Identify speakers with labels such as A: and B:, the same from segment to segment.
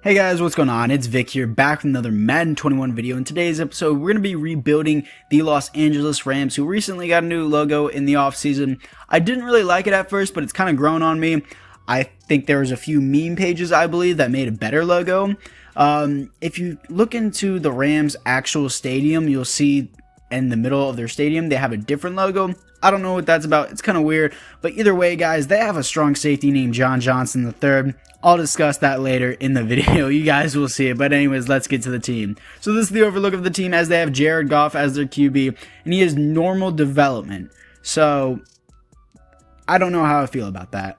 A: Hey guys, what's going on? It's Vic here, back with another Madden 21 video. In today's episode, we're going to be rebuilding the Los Angeles Rams, who recently got a new logo in the offseason. I didn't really like it at first, but it's kind of grown on me. I think there was a few meme pages, I believe, that made a better logo. If you look into the Rams' actual stadium, you'll see in the middle of their stadium, they have a different logo. I don't know what that's about. It's kind of weird. But either way, guys, they have a strong safety named John Johnson III. I'll discuss that later in the video. You guys will see it. But anyways, let's get to the team. So this is the overlook of the team as they have Jared Goff as their QB. And he has normal development. So I don't know how I feel about that.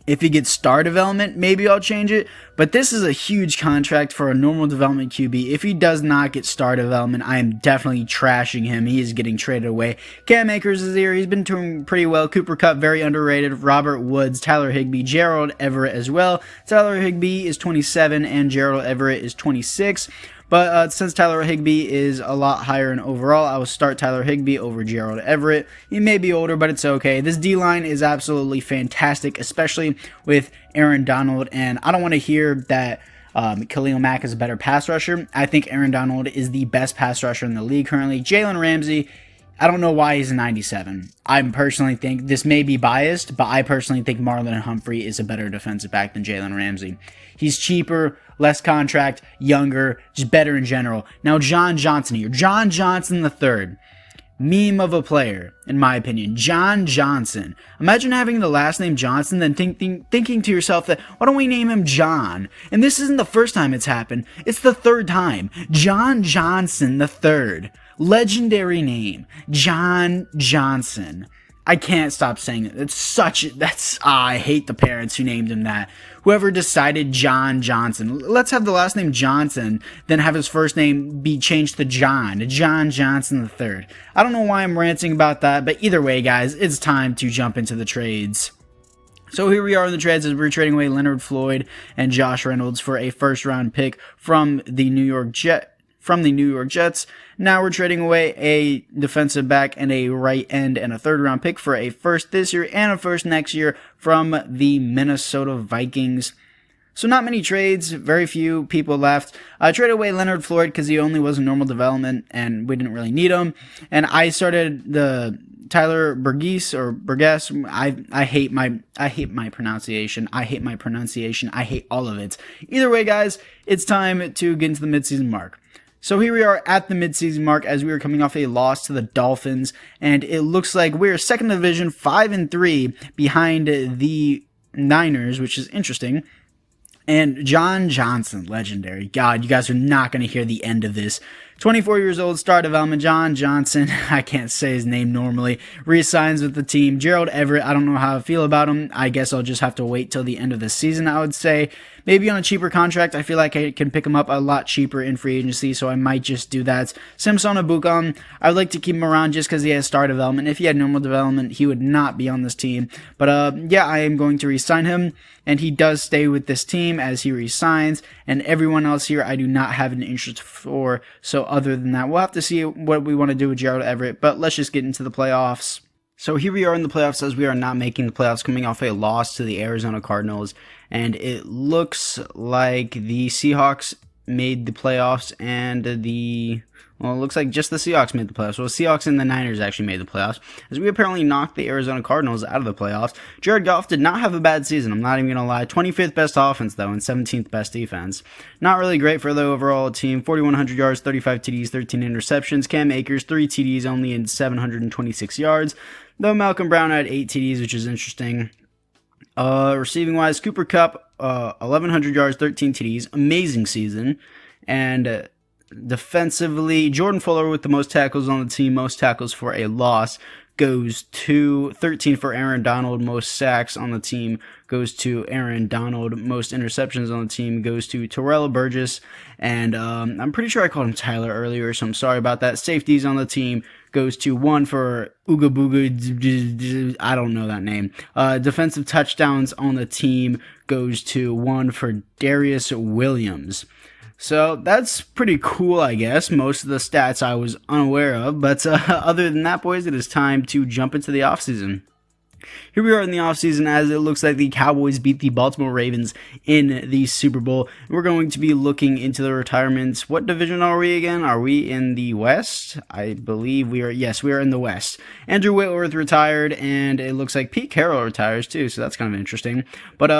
A: If he gets star development, maybe I'll change it. But this is a huge contract for a normal development QB. If he does not get star development, I am definitely trashing him. He is getting traded away. Cam Akers is here. He's been doing pretty well. Cooper Kupp, very underrated. Robert Woods, Tyler Higbee, Gerald Everett as well. Tyler Higbee is 27 and Gerald Everett is 26. But since Tyler Higbee is a lot higher in overall, I will start Tyler Higbee over Gerald Everett. He may be older, but it's okay. This D-line is absolutely fantastic, especially with Aaron Donald. And I don't want to hear that Khalil Mack is a better pass rusher. I think Aaron Donald is the best pass rusher in the league currently. Jalen Ramsey, I don't know why he's a 97. I personally think, this may be biased, but I personally think Marlon Humphrey is a better defensive back than Jalen Ramsey. He's cheaper, less contract, younger, just better in general. Now, John Johnson here. John Johnson III. Meme of a player, in my opinion. John Johnson. Imagine having the last name Johnson, then thinking to yourself that, why don't we name him John? And this isn't the first time it's happened. It's the third time. John Johnson III. Legendary name. John Johnson. I can't stop saying it. I hate the parents who named him that. Whoever decided John Johnson. Let's have the last name Johnson, then have his first name be changed to John Johnson III. I don't know why I'm ranting about that, but either way, guys, it's time to jump into the trades. So here we are in the trades as we're trading away Leonard Floyd and Josh Reynolds for a first-round pick from the New York Jets. Now we're trading away a defensive back and a right end and a third-round pick for a first this year and a first next year from the Minnesota Vikings. So not many trades, very few people left. I traded away Leonard Floyd because he only was a normal development and we didn't really need him. And I started the Tyler Burgess or Burgess. I hate my pronunciation. I hate all of it. Either way, guys, it's time to get into the midseason mark. So here we are at the midseason mark as we are coming off a loss to the Dolphins, and it looks like we're second division 5-3 behind the Niners, which is interesting. And John Johnson, legendary. God, you guys are not going to hear the end of this. 24 years old, star development, John Johnson, I can't say his name normally, resigns with the team. Gerald Everett, I don't know how I feel about him. I guess I'll just have to wait till the end of the season, I would say. Maybe on a cheaper contract. I feel like I can pick him up a lot cheaper in free agency, so I might just do that. Samson Ebukam, I would like to keep him around just because he has star development. If he had normal development, he would not be on this team. But yeah, I am going to re-sign him, and he does stay with this team as he resigns, and everyone else here I do not have an interest for, so other than that, we'll have to see what we want to do with Gerald Everett, but let's just get into the playoffs. So here we are in the playoffs as we are not making the playoffs, coming off a loss to the Arizona Cardinals, and it looks like the Seahawks made the playoffs and it looks like just the Seahawks made the playoffs. Well, the Seahawks and the Niners actually made the playoffs, as we apparently knocked the Arizona Cardinals out of the playoffs. Jared Goff did not have a bad season, I'm not even going to lie. 25th best offense, though, and 17th best defense. Not really great for the overall team. 4,100 yards, 35 TDs, 13 interceptions. Cam Akers, 3 TDs, only in 726 yards. Though Malcolm Brown had 8 TDs, which is interesting. Receiving-wise, Cooper Kupp, 1,100 yards, 13 TDs. Amazing season. And defensively, Jordan Fuller with the most tackles on the team, most tackles for a loss, goes to 13 for Aaron Donald. Most sacks on the team goes to Aaron Donald. Most interceptions on the team goes to Terrell Burgess. And I'm pretty sure I called him Tyler earlier, so I'm sorry about that. Safeties on the team goes to 1 for Ooga Booga, I don't know that name. Defensive touchdowns on the team goes to 1 for Darius Williams. So that's pretty cool, I guess. Most of the stats I was unaware of. But other than that, boys, it is time to jump into the offseason. Here we are in the offseason as it looks like the Cowboys beat the Baltimore Ravens in the Super Bowl. We're going to be looking into the retirements. What division are we again? Are we in the West? I believe we are. Yes, we are in the West. Andrew Whitworth retired, and it looks like Pete Carroll retires too, so that's kind of interesting. But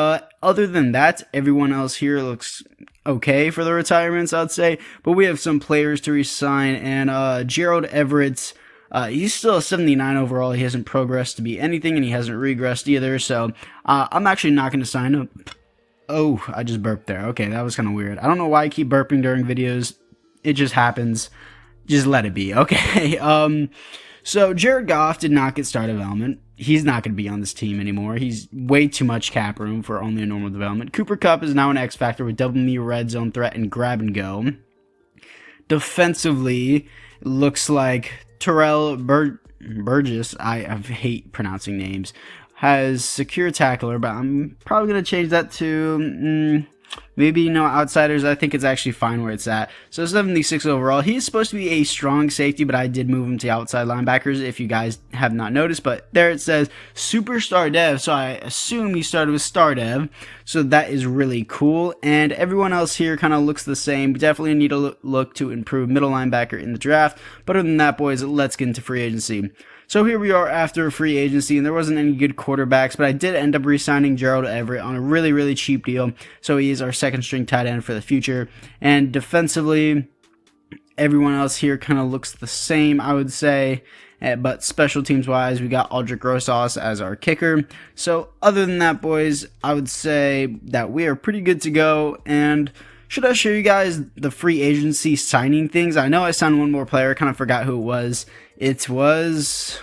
A: other than that, everyone else here looks okay for the retirements, I'd say. But we have some players to resign, and Gerald Everett, he's still a 79 overall. He hasn't progressed to be anything, and he hasn't regressed either. So I'm actually not going to sign him. Oh, I just burped there. Okay, that was kind of weird. I don't know why I keep burping during videos. It just happens. Just let it be. Okay. So Jared Goff did not get star development. He's not going to be on this team anymore. He's way too much cap room for only a normal development. Cooper Kupp is now an X factor with double me red zone threat and grab and go. Defensively, looks like Terrell Burgess, I hate pronouncing names, has secure tackler, but I'm probably going to change that to maybe outsiders. I think it's actually fine where it's at. So 76 overall. He's supposed to be a strong safety, but I did move him to outside linebackers if you guys have not noticed. But there it says superstar dev, so I assume he started with star dev. So that is really cool. And everyone else here kind of looks the same. We definitely need to look to improve middle linebacker in the draft. But other than that, boys, let's get into free agency. So here we are after free agency, and there wasn't any good quarterbacks, but I did end up re-signing Gerald Everett on a really, really cheap deal. So he is our second string tight end for the future. And defensively, everyone else here kind of looks the same, I would say. But special teams wise, we got Aldrick Rosas as our kicker. So other than that, boys, I would say that we are pretty good to go. And should I show you guys the free agency signing things? I know I signed one more player. I kind of forgot who it was. It looks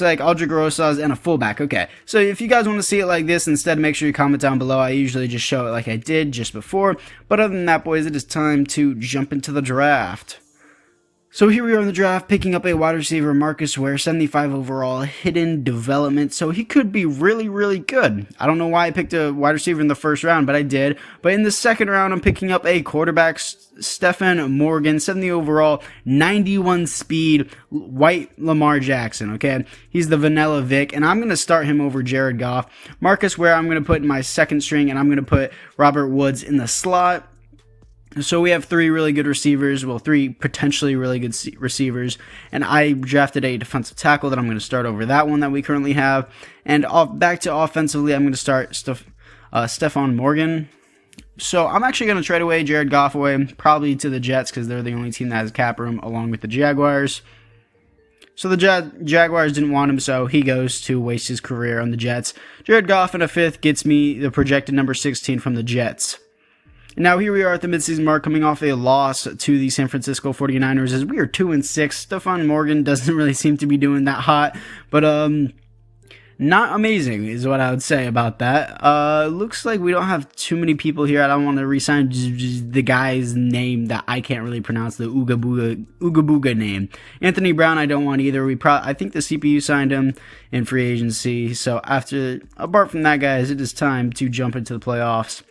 A: like Aldrick Rosas and a fullback. Okay, so if you guys want to see it like this instead, make sure you comment down below. I usually just show it like I did just before. But other than that, boys, it is time to jump into the draft. So here we are in the draft, picking up a wide receiver, Marcus Ware, 75 overall, hidden development. So he could be really, really good. I don't know why I picked a wide receiver in the first round, but I did. But in the second round, I'm picking up a quarterback, Stephen Morgan, 70 overall, 91 speed, white Lamar Jackson, okay? He's the vanilla Vic, and I'm going to start him over Jared Goff. Marcus Ware, I'm going to put in my second string, and I'm going to put Robert Woods in the slot. So we have three really good receivers, well, three potentially really good receivers, and I drafted a defensive tackle that I'm going to start over that one that we currently have. And back to offensively, I'm going to start Stephon Morgan. So I'm actually going to trade away Jared Goff away, probably to the Jets because they're the only team that has cap room along with the Jaguars. So the Jaguars didn't want him, so he goes to waste his career on the Jets. Jared Goff in a fifth gets me the projected number 16 from the Jets. Now here we are at the midseason mark, coming off a loss to the San Francisco 49ers as we are 2-6. Stephon Morgan doesn't really seem to be doing that hot, but not amazing is what I would say about that. Looks like we don't have too many people here. I don't want to re-sign the guy's name that I can't really pronounce, the Ooga Booga name. Anthony Brown I don't want either. I think the CPU signed him in free agency. So apart from that, guys, it is time to jump into the playoffs.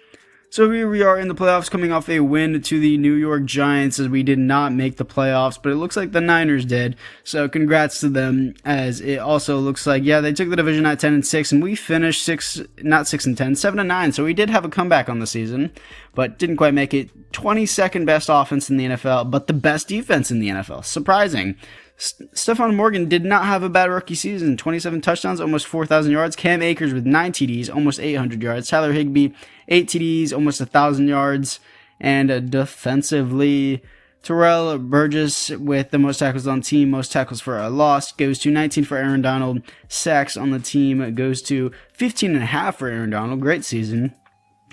A: So here we are in the playoffs, coming off a win to the New York Giants as we did not make the playoffs, but it looks like the Niners did. So congrats to them, as it also looks like, yeah, they took the division at 10-6, and we finished 7-9. So we did have a comeback on the season, but didn't quite make it. 22nd best offense in the NFL, but the best defense in the NFL. Surprising. Stephon Morgan did not have a bad rookie season. 27 touchdowns, almost 4,000 yards. Cam Akers with 9 TDs, almost 800 yards. Tyler Higbee, 8 TDs, almost 1,000 yards. And defensively, Terrell Burgess with the most tackles on team, most tackles for a loss, goes to 19 for Aaron Donald. Sacks on the team goes to 15.5 for Aaron Donald. Great season.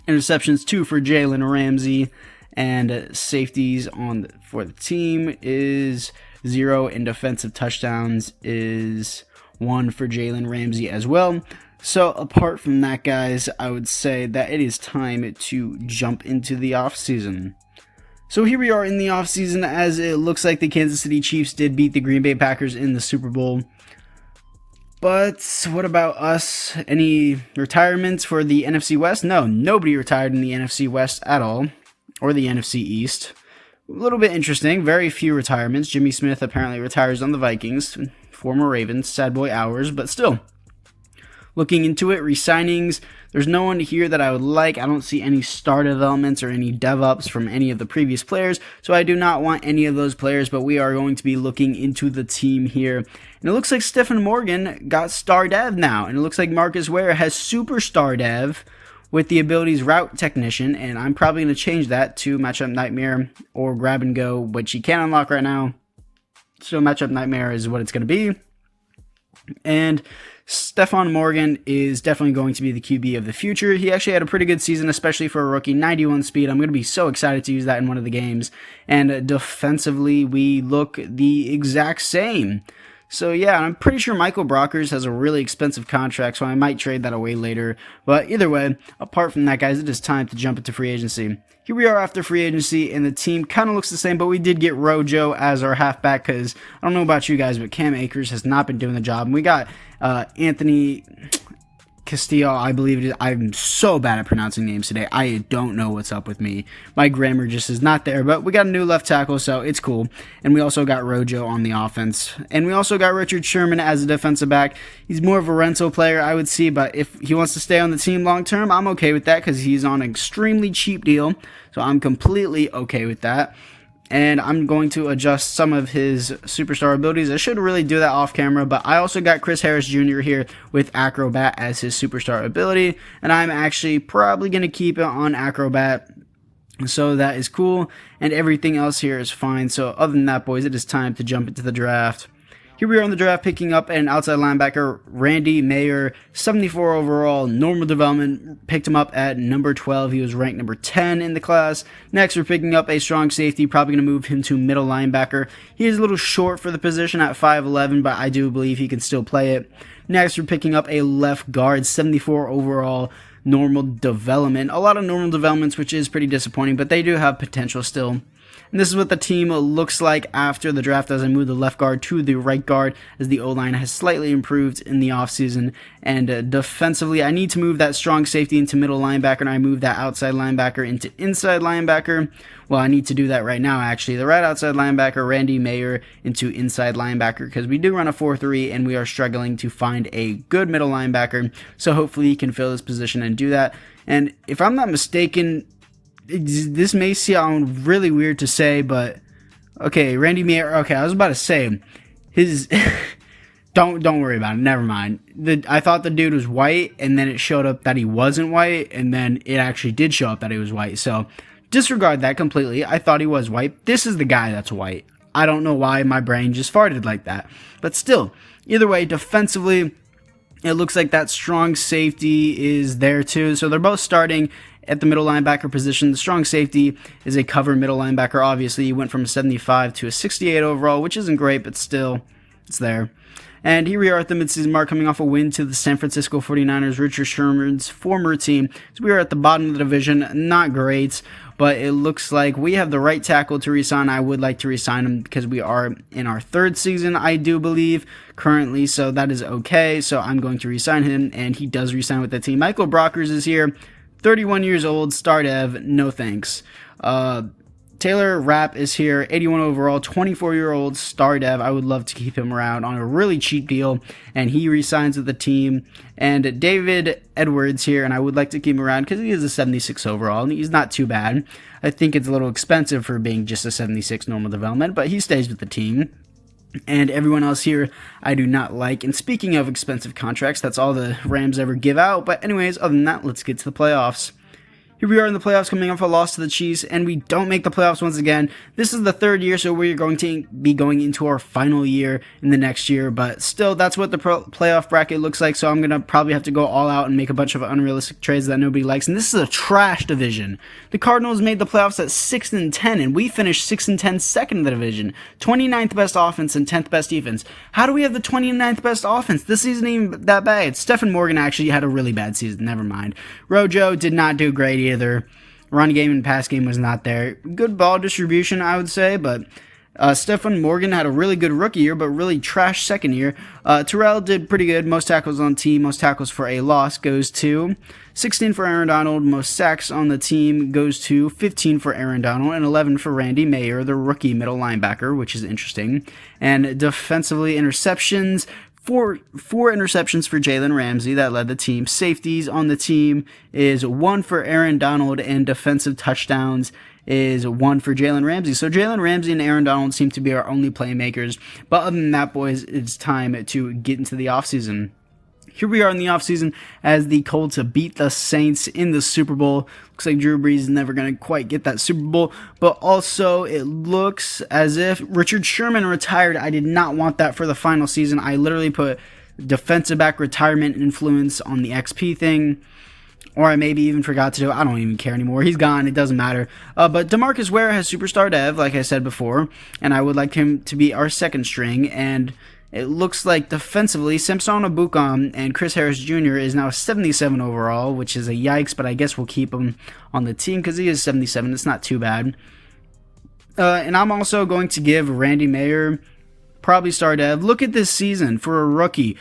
A: Interceptions, 2 for Jalen Ramsey. And safeties for the team is 0, and defensive touchdowns is 1 for Jalen Ramsey as well. So apart from that, guys, I would say that it is time to jump into the offseason. So here we are in the offseason, as it looks like the Kansas City Chiefs did beat the Green Bay Packers in the Super Bowl. But what about us? Any retirements for the NFC West? No, nobody retired in the NFC West at all, or the NFC East. A little bit interesting. Very few retirements. Jimmy Smith apparently retires on the Vikings. Former Ravens. Sad boy hours, but still. looking into it, re-signings, there's no one here that I would like. I don't see any star developments or any dev-ups from any of the previous players, so I do not want any of those players, but we are going to be looking into the team here. And it looks like Stephen Morgan got star dev now, and it looks like Marcus Ware has superstar dev with the abilities Route Technician, and I'm probably going to change that to Matchup Nightmare or Grab and Go, which he can't unlock right now. So Matchup Nightmare is what it's going to be. And Stephon Morgan is definitely going to be the QB of the future. He actually had a pretty good season, especially for a rookie. 91 speed. I'm going to be so excited to use that in one of the games. And defensively, we look the exact same. So yeah, I'm pretty sure Michael Brockers has a really expensive contract, so I might trade that away later. But either way, apart from that, guys, it is time to jump into free agency. Here we are after free agency, and the team kind of looks the same, but we did get Rojo as our halfback because I don't know about you guys, but Cam Akers has not been doing the job. And we got Anthony Castillo, I believe it is. I'm so bad at pronouncing names today. I don't know what's up with me. My grammar just is not there, but we got a new left tackle, so it's cool. And we also got Rojo on the offense. And we also got Richard Sherman as a defensive back. He's more of a rental player, I would see, but if he wants to stay on the team long term, I'm okay with that because he's on an extremely cheap deal. So I'm completely okay with that. And I'm going to adjust some of his superstar abilities. I should really do that off camera, but I also got Chris Harris Jr. here with Acrobat as his superstar ability, and I'm actually probably going to keep it on Acrobat, so that is cool, and everything else here is fine. So other than that, boys, it is time to jump into the draft. Here we are on the draft, picking up an outside linebacker, Randy Mayer, 74 overall, normal development, picked him up at number 12. He was ranked number 10 in the class. Next, we're picking up a strong safety, probably going to move him to middle linebacker. He is a little short for the position at 5'11", but I do believe he can still play it. Next, we're picking up a left guard, 74 overall, normal development. A lot of normal developments, which is pretty disappointing, but they do have potential still. And this is what the team looks like after the draft as I move the left guard to the right guard, as the O-line has slightly improved in the offseason. And defensively, I need to move that strong safety into middle linebacker, and I move that outside linebacker into inside linebacker. Well, I need to do that right now, actually. The right outside linebacker, Randy Mayer, into inside linebacker, because we do run a 4-3, and we are struggling to find a good middle linebacker. So hopefully he can fill this position and do that. And if I'm not mistaken, this may sound really weird to say, but okay, Randy Mayer. Okay, I was about to say his. don't worry about it. Never mind. I thought the dude was white, and then it showed up that he wasn't white, and then it actually did show up that he was white. So disregard that completely. I thought he was white. This is the guy that's white. I don't know why my brain just farted like that, but still, either way, defensively, it looks like that strong safety is there too. So they're both starting at the middle linebacker position. The strong safety is a cover middle linebacker. Obviously, he went from a 75 to a 68 overall, which isn't great, but still, it's there. And here we are at the midseason mark, coming off a win to the San Francisco 49ers, Richard Sherman's former team. So we are at the bottom of the division. Not great, but it looks like we have the right tackle to resign. I would like to resign him because we are in our third season, I do believe, currently. So that is okay. So I'm going to resign him, and he does resign with the team. Michael Brockers is here. 31 years old, star dev, no thanks. Taylor Rapp is here, 81 overall, 24-year-old star dev. I would love to keep him around on a really cheap deal, and he resigns with the team. And David Edwards here, and I would like to keep him around because he is a 76 overall, and he's not too bad. I think it's a little expensive for being just a 76 normal development, but he stays with the team. And everyone else here I do not like. And speaking of expensive contracts, that's all the Rams ever give out. But anyways, other than that, let's get to the playoffs. Here we are in the playoffs, coming off a loss to the Chiefs, and we don't make the playoffs once again. This is the third year, so we're going to be going into our final year in the next year, but still, that's what the playoff bracket looks like, so I'm going to probably have to go all out and make a bunch of unrealistic trades that nobody likes, and this is a trash division. The Cardinals made the playoffs at 6-10, and we finished 6-10 second in the division. 29th best offense and 10th best defense. How do we have the 29th best offense? This isn't even that bad. Stephen Morgan actually had a really bad season, never mind. Rojo did not do great either. Run game and pass game was not there. Good ball distribution, I would say, but Stephen Morgan had a really good rookie year, but really trash second year. Terrell did pretty good. Most tackles on the team, most tackles for a loss goes to 16 for Aaron Donald. Most sacks on the team goes to 15 for Aaron Donald and 11 for Randy Mayer, the rookie middle linebacker, which is interesting. And defensively, interceptions, Four interceptions for Jalen Ramsey that led the team. Safeties on the team is 1 for Aaron Donald, and defensive touchdowns is 1 for Jalen Ramsey. So Jalen Ramsey and Aaron Donald seem to be our only playmakers. But other than that, boys, it's time to get into the offseason. Here we are in the offseason as the Colts beat the Saints in the Super Bowl. Looks like Drew Brees is never going to quite get that Super Bowl. But also, it looks as if Richard Sherman retired. I did not want that for the final season. I literally put defensive back retirement influence on the XP thing. Or I maybe even forgot to do it. I don't even care anymore. He's gone. It doesn't matter. But DeMarcus Ware has Superstar Dev, like I said before. And I would like him to be our second string. And it looks like defensively, Samson Ebukam and Chris Harris Jr. is now 77 overall, which is a yikes, but I guess we'll keep him on the team because he is 77. It's not too bad. And I'm also going to give Randy Mayer probably star dev. Look at this season for a rookie.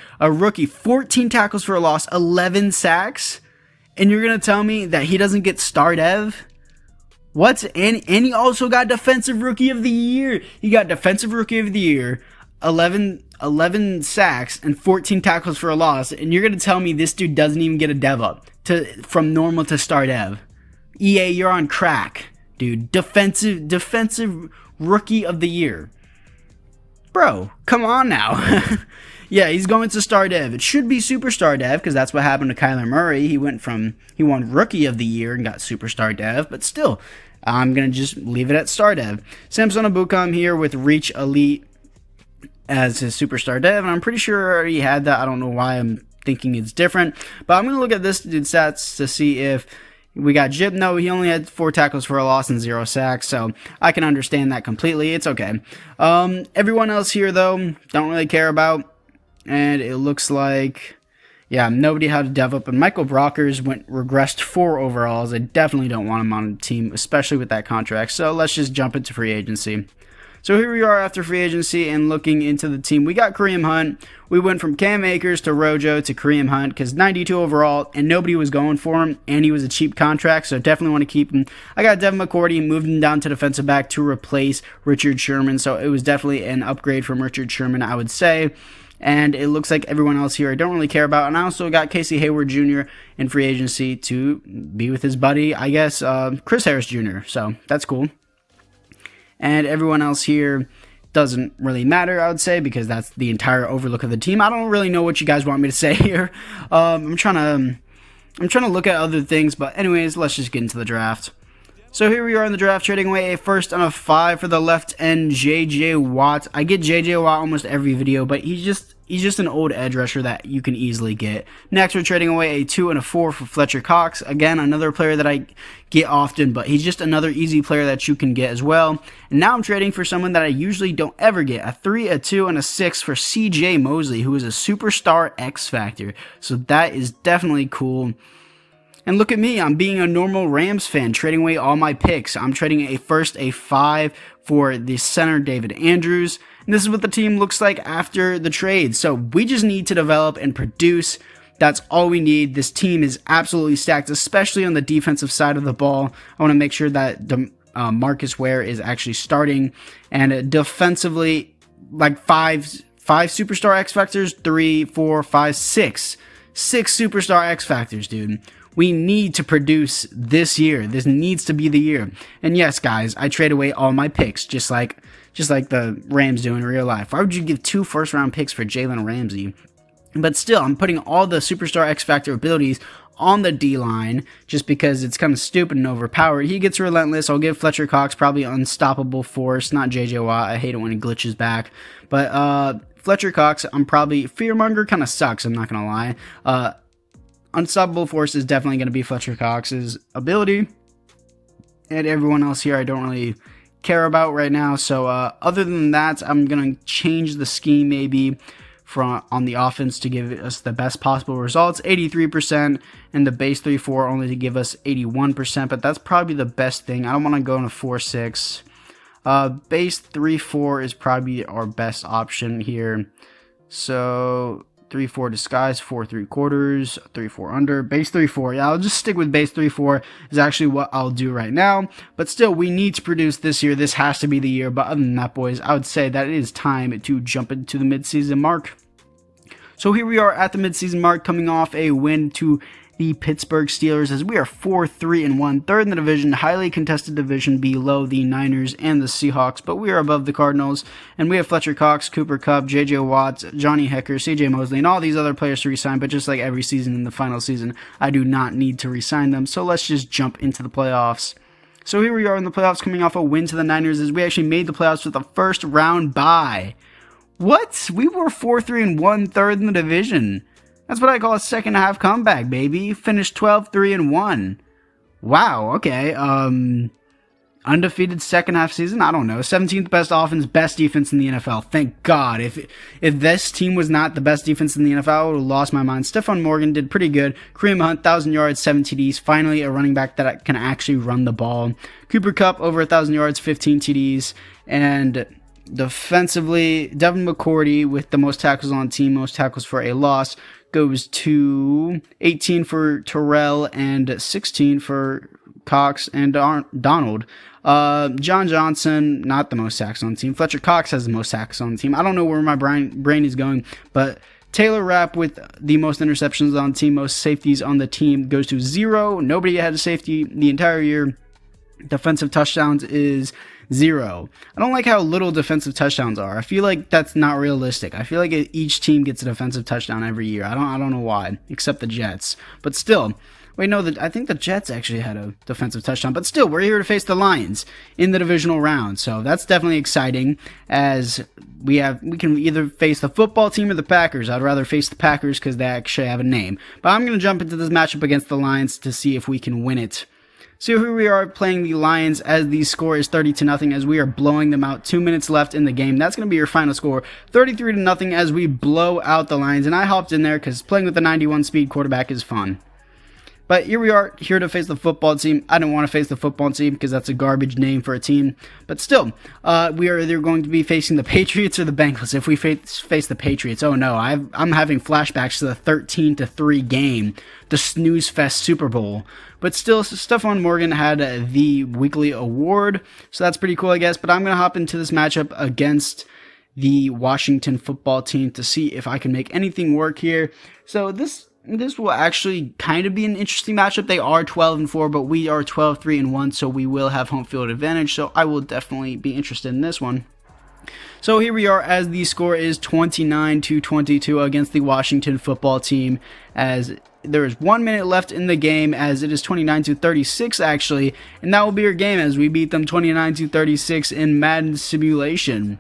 A: 14 tackles for a loss, 11 sacks. And you're going to tell me that he doesn't get star dev? What? And he also got Defensive Rookie of the Year. He got Defensive Rookie of the Year. 11 sacks and 14 tackles for a loss, and you're going to tell me this dude doesn't even get a dev up from normal to star dev. EA, you're on crack, dude. Defensive Rookie of the Year. Bro, come on now. Yeah, he's going to star dev. It should be superstar dev because that's what happened to Kyler Murray. He won Rookie of the Year and got superstar dev, but still, I'm going to just leave it at star dev. Samson Ebukam here with Reach Elite as his superstar dev, and I'm pretty sure I already had that. I don't know why I'm thinking it's different, but I'm going to look at this dude's stats to see if we got Jib. No, he only had 4 tackles for a loss and 0 sacks, so I can understand that completely. It's okay. Everyone else here, though, don't really care about, and it looks like, yeah, nobody had a dev up, and Michael Brockers regressed 4 overalls. I definitely don't want him on the team, especially with that contract, so let's just jump into free agency. So here we are after free agency and looking into the team. We got Kareem Hunt. We went from Cam Akers to Rojo to Kareem Hunt because 92 overall and nobody was going for him and he was a cheap contract, so definitely want to keep him. I got Devin McCourty, moved him down to defensive back to replace Richard Sherman, so it was definitely an upgrade from Richard Sherman, I would say. And it looks like everyone else here I don't really care about. And I also got Casey Hayward Jr. in free agency to be with his buddy, I guess, Chris Harris Jr., so that's cool. And everyone else here doesn't really matter, I would say, because that's the entire overlook of the team. I don't really know what you guys want me to say here. I'm trying to look at other things, but anyways, let's just get into the draft. So here we are in the draft, trading away a first and a 5 for the left end, J.J. Watt. I get J.J. Watt almost every video, but he's just an old edge rusher that you can easily get. Next, we're trading away a 2 and a 4 for Fletcher Cox. Again, another player that I get often, but he's just another easy player that you can get as well. And now I'm trading for someone that I usually don't ever get. A 3, a 2, and a 6 for C.J. Mosley, who is a superstar X Factor. So that is definitely cool. And look at me, I'm being a normal Rams fan, trading away all my picks. I'm trading a first, a 5 for the center, David Andrews. And this is what the team looks like after the trade. So we just need to develop and produce. That's all we need. This team is absolutely stacked, especially on the defensive side of the ball. I want to make sure that Marcus Ware is actually starting. And defensively, like five superstar X Factors, 3, 4, 5, 6. 6 superstar X Factors, dude. We need to produce this year. This needs to be the year. And yes, guys, I trade away all my picks, just like the Rams do in real life. Why would you give 2 first-round picks for Jalen Ramsey? But still, I'm putting all the superstar X-Factor abilities on the D-line just because it's kind of stupid and overpowered. He gets relentless. I'll give Fletcher Cox probably unstoppable force, not J.J. Watt. I hate it when he glitches back. But Fletcher Cox, I'm probably... Fearmonger kind of sucks, I'm not going to lie. Unstoppable force is definitely going to be Fletcher Cox's ability. And everyone else here I don't really care about right now. So other than that, I'm going to change the scheme maybe on the offense to give us the best possible results. 83% and the base 3-4 only to give us 81%. But that's probably the best thing. I don't want to go in a 4-6. Base 3-4 is probably our best option here. So... 3-4 disguise, 4 3/4, 3-4 under, base 3-4. Yeah, I'll just stick with base 3-4 is actually what I'll do right now. But still, we need to produce this year. This has to be the year. But other than that, boys, I would say that it is time to jump into the midseason mark. So here we are at the midseason mark, coming off a win to the Pittsburgh Steelers, as we are 4-3-1, third in the division, highly contested division below the Niners and the Seahawks, but we are above the Cardinals, and we have Fletcher Cox, Cooper Kupp, J.J. Watts, Johnny Hecker, C.J. Mosley, and all these other players to resign, but just like every season in the final season, I do not need to resign them, so let's just jump into the playoffs. So here we are in the playoffs, coming off a win to the Niners, as we actually made the playoffs with a first round bye. What? We were 4-3-1, third in the division. That's what I call a second half comeback, baby. Finished 12-3-1. Wow, okay. Undefeated second half season? I don't know. 17th best offense, best defense in the NFL. Thank God. If this team was not the best defense in the NFL, I would have lost my mind. Stephon Morgan did pretty good. Kareem Hunt, 1,000 yards, 7 TDs. Finally, a running back that can actually run the ball. Cooper Kupp, over 1,000 yards, 15 TDs. And defensively, Devin McCourty with the most tackles on the team, most tackles for a loss, goes to 18 for Terrell and 16 for Cox and Donald. John Johnson, not the most sacks on the team. Fletcher Cox has the most sacks on the team. I don't know where my brain is going, but Taylor Rapp with the most interceptions on the team, most safeties on the team, goes to 0. Nobody had a safety the entire year. Defensive touchdowns is 0. I don't like how little defensive touchdowns are. I feel like that's not realistic. I feel like each team gets a defensive touchdown every year. I don't know why, except the Jets. But still, wait, no, I think the Jets actually had a defensive touchdown. But still, we're here to face the Lions in the divisional round. So that's definitely exciting, as we can either face the football team or the Packers. I'd rather face the Packers because they actually have a name. But I'm going to jump into this matchup against the Lions to see if we can win it. So here we are playing the Lions, as the score is 30-0, as we are blowing them out. 2 minutes left in the game. That's going to be your final score, 33-0, as we blow out the Lions. And I hopped in there because playing with the 91 speed quarterback is fun. But here we are, here to face the football team. I don't want to face the football team because that's a garbage name for a team. But still, we are either going to be facing the Patriots or the Bengals. If we face the Patriots, oh no, I'm having flashbacks to the 13-3 game, the snooze fest Super Bowl. But still, Stephon Morgan had the weekly award, so that's pretty cool, I guess. But I'm going to hop into this matchup against the Washington football team to see if I can make anything work here. So this will actually kind of be an interesting matchup. They are 12-4, but we are 12-3-1, so we will have home field advantage. So I will definitely be interested in this one. So here we are, as the score is 29-22 against the Washington football team, as there is 1 minute left in the game, as it is 29-36 actually, and that will be our game as we beat them 29-36 in Madden simulation.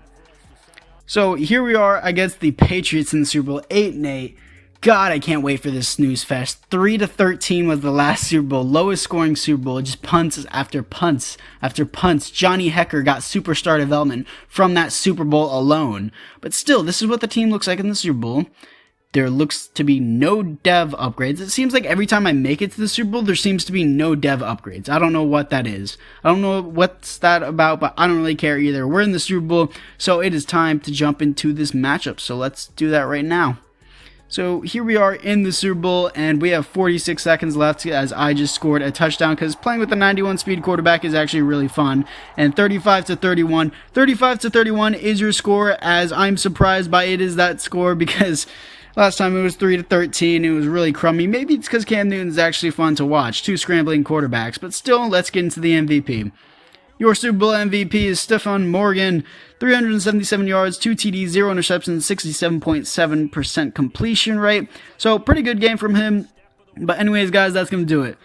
A: So here we are against the Patriots in the Super Bowl, 8-8. God, I can't wait for this snooze fest. 3-13 was the last Super Bowl, lowest scoring Super Bowl, just punts after punts after punts. Johnny Hecker got superstar development from that Super Bowl alone. But still, this is what the team looks like in the Super Bowl. There looks to be no dev upgrades. It seems like every time I make it to the Super Bowl, there seems to be no dev upgrades. I don't know what that is. I don't know what's that about, but I don't really care either. We're in the Super Bowl, so it is time to jump into this matchup. So let's do that right now. So here we are in the Super Bowl, and we have 46 seconds left, as I just scored a touchdown, because playing with the 91 speed quarterback is actually really fun. And 35-31. 35-31 is your score, as I'm surprised by it is that score, because last time it was 3-13. It was really crummy. Maybe it's because Cam Newton's actually fun to watch. 2 scrambling quarterbacks. But still, let's get into the MVP. Your Super Bowl MVP is Stephon Morgan, 377 yards, 2 TDs, 0 interceptions, 67.7% completion rate. So, pretty good game from him. But anyways, guys, that's going to do it.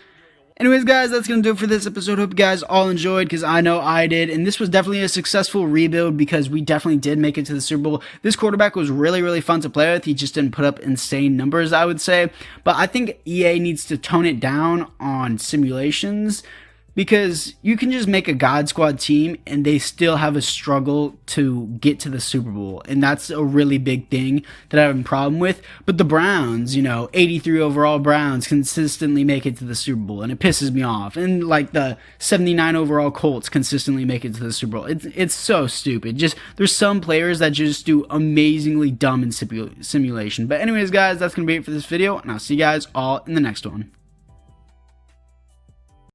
A: Anyways, guys, that's going to do it for this episode. Hope you guys all enjoyed, because I know I did. And this was definitely a successful rebuild, because we definitely did make it to the Super Bowl. This quarterback was really, really fun to play with. He just didn't put up insane numbers, I would say. But I think EA needs to tone it down on simulations, because you can just make a God Squad team and they still have a struggle to get to the Super Bowl. And that's a really big thing that I have a problem with. But the Browns, 83 overall Browns consistently make it to the Super Bowl, and it pisses me off. And like the 79 overall Colts consistently make it to the Super Bowl. It's so stupid. Just there's some players that just do amazingly dumb in simulation. But anyways, guys, that's going to be it for this video, and I'll see you guys all in the next one.